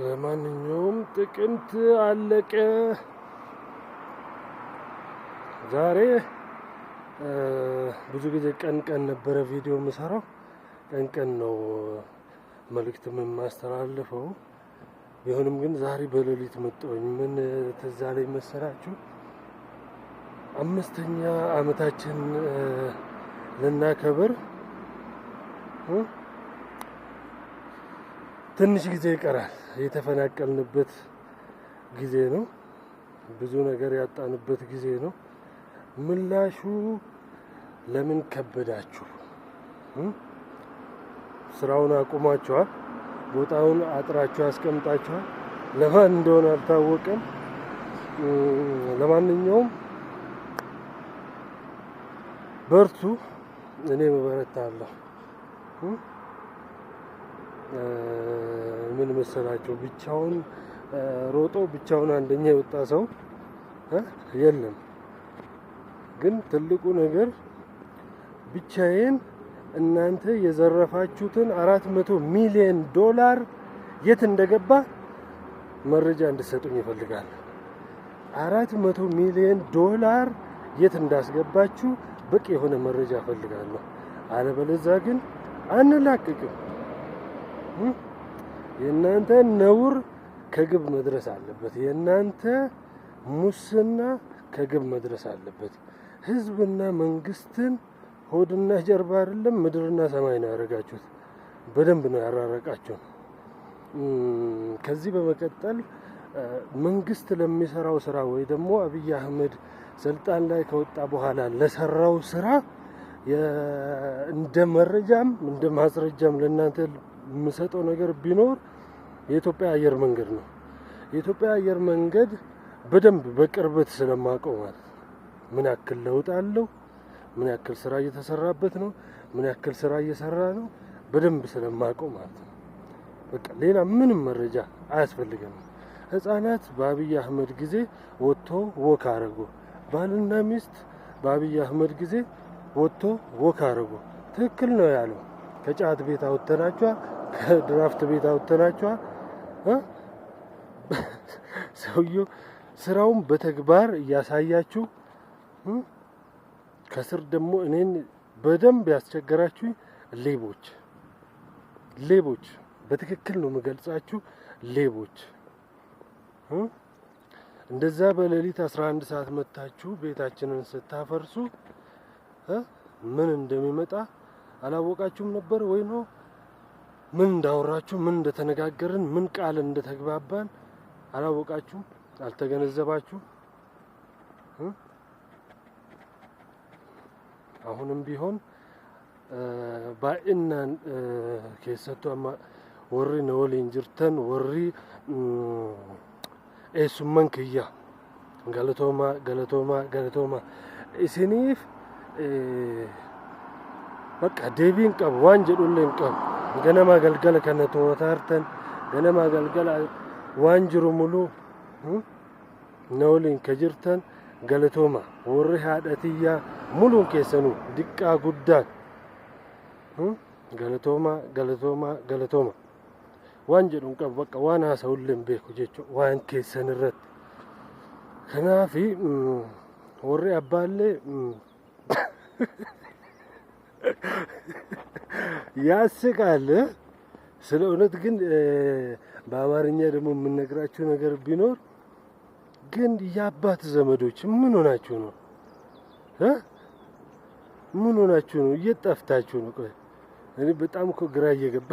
ለማንኛውም ጥቅምት አለቀ። ዛሬ ብዙ ጊዜ ቀን ቀን ነበረ ቪዲዮ የምሰራው። ቀን ቀን ነው መልእክት የማስተላልፈው። ቢሆንም ግን ዛሬ በሌሊት መጣሁኝ። ምን ትዝ አለኝ መሰላችሁ? 5ኛ ዓመታችን ልናከብር ትንሽ ጊዜ ይቀራል። የተፈናቀልንበት ጊዜ ነው። ብዙ ነገር ያጣንበት ጊዜ ነው። ምላሹ ለምን ከበዳችሁ? ስራውን አቁማችኋል። ቦታውን አጥራችሁ አስቀምጣችኋል። ለማን እንደሆነ አልታወቀም። ለማንኛውም በርቱ። እኔ እበረታለሁ። ምን መሰላችሁ? ብቻውን ሮጦ ብቻውን አንደኛ የወጣ ሰው የለም። ግን ትልቁ ነገር ብቻዬን እናንተ የዘረፋችሁትን 400 ሚሊዮን ዶላር የት እንደገባ መረጃ እንድትሰጡኝ ይፈልጋል። 400 ሚሊዮን ዶላር የት እንዳስገባችሁ በቂ የሆነ መረጃ እፈልጋለሁ። አለበለዚያ ግን አንላቀቅም። የእናንተ ነውር ከግብ መድረስ አለበት። የእናንተ ሙስና ከግብ መድረስ አለበት። ህዝብና መንግስትን ሆድና ጀርባ አይደለም ምድርና ሰማይ ነው ያደረጋችሁት። በደንብ ነው ያራረቃችሁ። ከዚህ በመቀጠል መንግስት ለሚሰራው ስራ ወይ ደግሞ አብይ አህመድ ስልጣን ላይ ከወጣ በኋላ ለሰራው ስራ እንደ መረጃም እንደ ማስረጃም ለእናንተ የምሰጠው ነገር ቢኖር የኢትዮጵያ አየር መንገድ ነው። የኢትዮጵያ አየር መንገድ በደንብ በቅርበት ስለማውቀው ማለት ምን ያክል ለውጥ አለው፣ ምን ያክል ስራ እየተሰራበት ነው፣ ምን ያክል ስራ እየሰራ ነው በደንብ ስለማውቀው ማለት ነው። በቃ ሌላ ምንም መረጃ አያስፈልግም። ህፃናት በአብይ አህመድ ጊዜ ወጥቶ ወክ አረጉ። ባልና ሚስት በአብይ አህመድ ጊዜ ወጥቶ ወክ አረጉ። ትክክል ነው ያለው። ከጫት ቤት አውጥተናቸዋል፣ ከድራፍት ቤት አውጥተናቸዋል። ሰውየው ስራውን በተግባር እያሳያችሁ ከስር ደግሞ እኔን በደንብ ያስቸገራችሁ ሌቦች በትክክል ነው የምገልጻችሁ። ሌቦች እንደዛ በሌሊት 11 ሰዓት መታችሁ ቤታችንን ስታፈርሱ ምን እንደሚመጣ አላወቃችሁም ነበር ወይ ነው? ምን እንዳወራችሁ፣ ምን እንደተነጋገርን፣ ምን ቃል እንደተግባባን አላወቃችሁም? አልተገነዘባችሁ? አሁንም ቢሆን ባኢናን ከሰቱ ወሪ ነው ለንጅርተን ወሪ ኤሱመን ከያ ገለቶማ ኢሲኒፍ በቃ ዴቢን ቀብ ዋንጀዱልን ቀብ ገነማ ገልገለ ከነቶ ወታርተን ገነማ ገልገለ ዋንጅሩ ሙሉ ነውልን ከጅርተን ገለቶማ ወሪ ሃደትያ ሙሉን ከሰኑ ድቃ ጉዳን ገለቶማ ዋንጀዱን ቀብ በቃ ዋና ሰውልን ቤኩ ጀቹ ዋን ከሰንረት ከናፊ ወሪ አባለ ያስቃል። ስለ እውነት ግን በአማርኛ ደግሞ የምነግራችሁ ነገር ቢኖር ግን የአባት ዘመዶች ምን ሆናችሁ ነው? ምን ሆናችሁ ነው? እየጠፍታችሁ ነው? ቆይ እኔ በጣም እኮ ግራ እየገባ